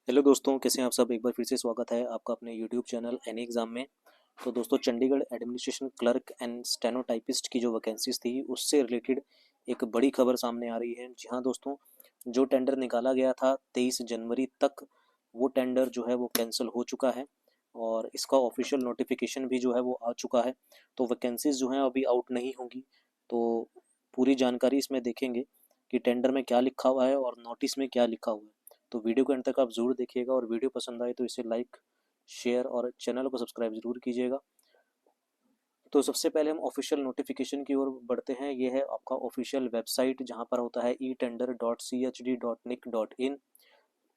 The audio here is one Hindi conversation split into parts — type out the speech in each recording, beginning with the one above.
हेलो दोस्तों, कैसे हैं आप सब। एक बार फिर से स्वागत है आपका अपने यूट्यूब चैनल एनी एग्ज़ाम में। तो दोस्तों, Chandigarh administration clerk and stenotypist की जो वैकेंसीज थी उससे रिलेटेड एक बड़ी खबर सामने आ रही है। जी हाँ दोस्तों, जो टेंडर निकाला गया था 23 जनवरी तक, वो टेंडर जो है वो कैंसिल हो चुका है और इसका ऑफिशियल नोटिफिकेशन भी जो है वो आ चुका है। तो वैकेंसीज जो हैं अभी आउट नहीं होंगी। तो पूरी जानकारी इसमें देखेंगे कि टेंडर में क्या लिखा हुआ है और नोटिस में क्या लिखा हुआ है। तो वीडियो के अंत तक आप ज़रूर देखिएगा और वीडियो पसंद आए तो इसे लाइक, शेयर और चैनल को सब्सक्राइब ज़रूर कीजिएगा। तो सबसे पहले हम ऑफिशियल नोटिफिकेशन की ओर बढ़ते हैं। ये है आपका ऑफिशियल वेबसाइट जहाँ पर होता है etender.chd.nic.in।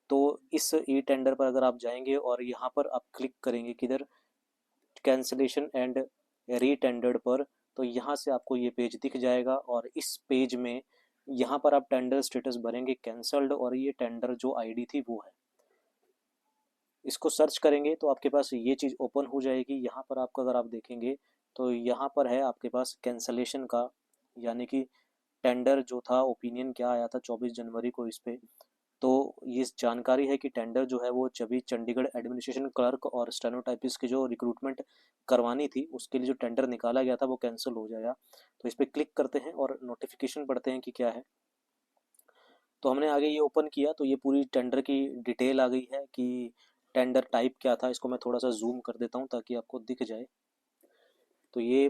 तो इस ई टेंडर पर अगर आप जाएंगे और यहाँ पर आप क्लिक करेंगे किधर, कैंसलेशन एंड री टेंडर्ड पर, तो यहाँ से आपको ये पेज दिख जाएगा और इस पेज में यहाँ पर आप टेंडर स्टेटस भरेंगे कैंसल्ड और ये टेंडर जो आईडी थी वो है। इसको सर्च करेंगे तो आपके पास ये चीज़ ओपन हो जाएगी। यहाँ पर आपका अगर आप देखेंगे तो यहाँ पर है आपके पास कैंसलेशन का, यानी कि टेंडर जो था, ओपिनियन क्या आया था 24 जनवरी को इस पे। तो ये जानकारी है कि टेंडर जो है वो जब चंडीगढ़ एडमिनिस्ट्रेशन क्लर्क और स्टेनोटाइपिस्ट की जो रिक्रूटमेंट करवानी थी उसके लिए जो टेंडर निकाला गया था वो कैंसिल हो जाएगा। तो इस पर क्लिक करते हैं और नोटिफिकेशन पढ़ते हैं कि क्या है। तो हमने आगे ये ओपन किया तो ये पूरी टेंडर की डिटेल आ गई है कि टेंडर टाइप क्या था। इसको मैं थोड़ा सा जूम कर देता हूँ ताकि आपको दिख जाए। तो ये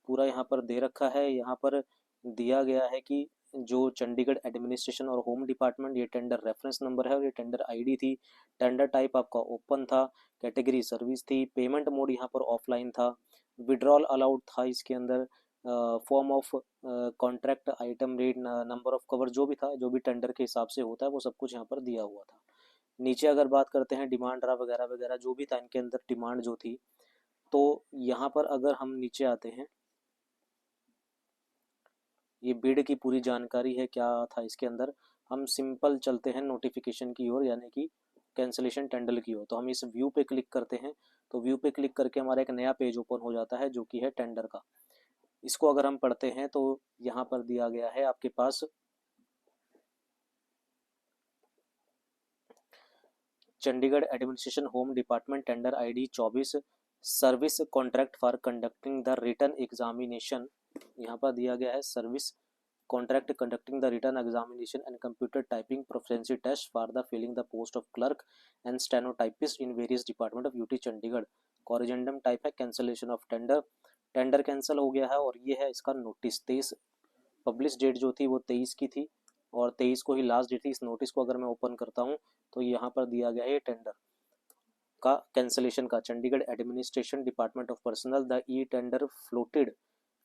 पूरा यहाँ पर दे रखा है। यहाँ पर दिया गया है कि जो चंडीगढ़ एडमिनिस्ट्रेशन और होम डिपार्टमेंट, ये टेंडर रेफरेंस नंबर है और ये टेंडर आईडी थी। टेंडर टाइप आपका ओपन था, कैटेगरी सर्विस थी, पेमेंट मोड यहाँ पर ऑफलाइन था, विड्रॉल अलाउड था इसके अंदर, form of contract, item rate, number of cover, जो भी था, जो भी टेंडर के हिसाब से होता है वो सब कुछ यहाँ पर दिया हुआ था। नीचे अगर बात करते हैं डिमांड ड्राफ्ट वगैरह वगैरह जो भी था इनके अंदर, डिमांड जो थी, तो यहाँ पर अगर हम नीचे आते हैं, ये बिड की पूरी जानकारी है क्या था इसके अंदर। हम सिंपल चलते हैं नोटिफिकेशन की ओर, यानी कि कैंसलेशन टेंडर की ओर। तो हम इस व्यू पे क्लिक करते हैं। तो व्यू पे क्लिक करके हमारा एक नया पेज ओपन हो जाता है जो कि है टेंडर का। इसको अगर हम पढ़ते हैं तो यहाँ पर दिया गया है आपके पास Chandigarh administration home department tender ID 24 service contract for conducting the written examination. यहाँ पर दिया गया है service contract conducting the written examination and computer typing proficiency test for the filling the post of clerk and stenotypist in various department of UT Chandigarh. Corrigendum type है cancellation of tender. Tender cancel हो गया है और ये है इसका नोटिस। 23 पब्लिश डेट जो थी वो 23 की थी और 23 को ही लास्ट डेट थी। इस नोटिस को अगर मैं ओपन करता हूँ तो यहाँ पर दिया गया है ये टेंडर का कैंसलेशन का। Chandigarh administration department of personnel the e tender floated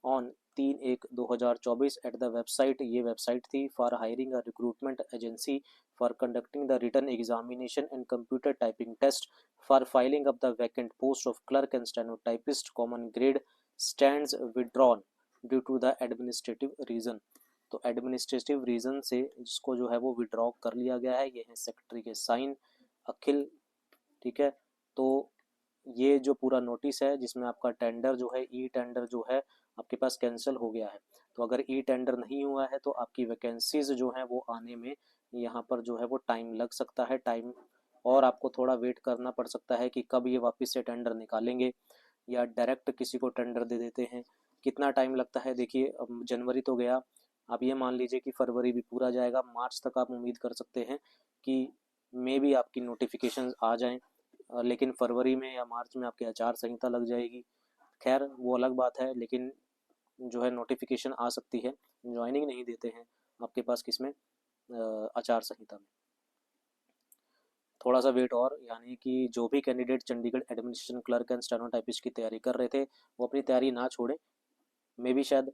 on 3/1/2024 at the website. ये वेबसाइट थी for hiring a recruitment agency for conducting the written examination and computer typing test for filing up the vacant post of clerk and stenotypist common grade stands withdrawn due to the administrative reason. तो एडमिनिस्ट्रेटिव रीजन से जिसको जो है वो विड्रॉ कर लिया गया है। ये है सेक्रेटरी के साइन, अखिल। ठीक है। तो ये जो पूरा नोटिस है जिसमें आपका टेंडर जो है, ई टेंडर जो है आपके पास कैंसिल हो गया है। तो अगर ई टेंडर नहीं हुआ है तो आपकी वैकेंसीज जो है वो आने में यहाँ पर जो है वो टाइम लग सकता है। टाइम और आपको थोड़ा वेट करना पड़ सकता है कि कब ये वापस से टेंडर निकालेंगे या डायरेक्ट किसी को टेंडर दे देते हैं। कितना टाइम लगता है देखिए, अब जनवरी तो गया, आप ये मान लीजिए कि फरवरी भी पूरा जाएगा, मार्च तक आप उम्मीद कर सकते हैं कि मे भी आपकी नोटिफिकेशन आ जाएं। लेकिन फरवरी में या मार्च में आपकी आचार संहिता लग जाएगी। खैर वो अलग बात है, लेकिन जो है नोटिफिकेशन आ सकती है। ज्वाइनिंग नहीं देते हैं आपके पास किसमें, आचार संहिता में। थोड़ा सा वेट और, यानी कि जो भी candidate Chandigarh administration clerk and stenotypist की तैयारी कर रहे थे वो अपनी तैयारी ना छोड़ें। मे भी शायद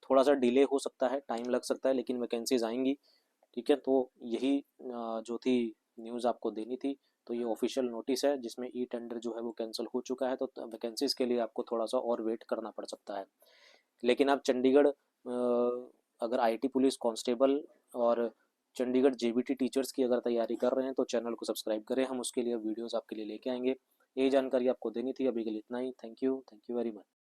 थोड़ा सा डिले हो सकता है, टाइम लग सकता है, लेकिन वैकेंसीज आएंगी। ठीक है। तो यही जो थी न्यूज़ आपको देनी थी। तो ये ऑफिशियल नोटिस है जिसमें ई टेंडर जो है वो कैंसिल हो चुका है। तो वैकेंसीज के लिए आपको थोड़ा सा और वेट करना पड़ सकता है। लेकिन आप चंडीगढ़ अगर आईटी पुलिस कांस्टेबल और चंडीगढ़ जेबीटी टीचर्स की अगर तैयारी कर रहे हैं तो चैनल को सब्सक्राइब करें। हम उसके लिए वीडियोस आपके लिए लेके आएंगे। यही जानकारी आपको देनी थी। अभी के लिए इतना ही। Thank you very much.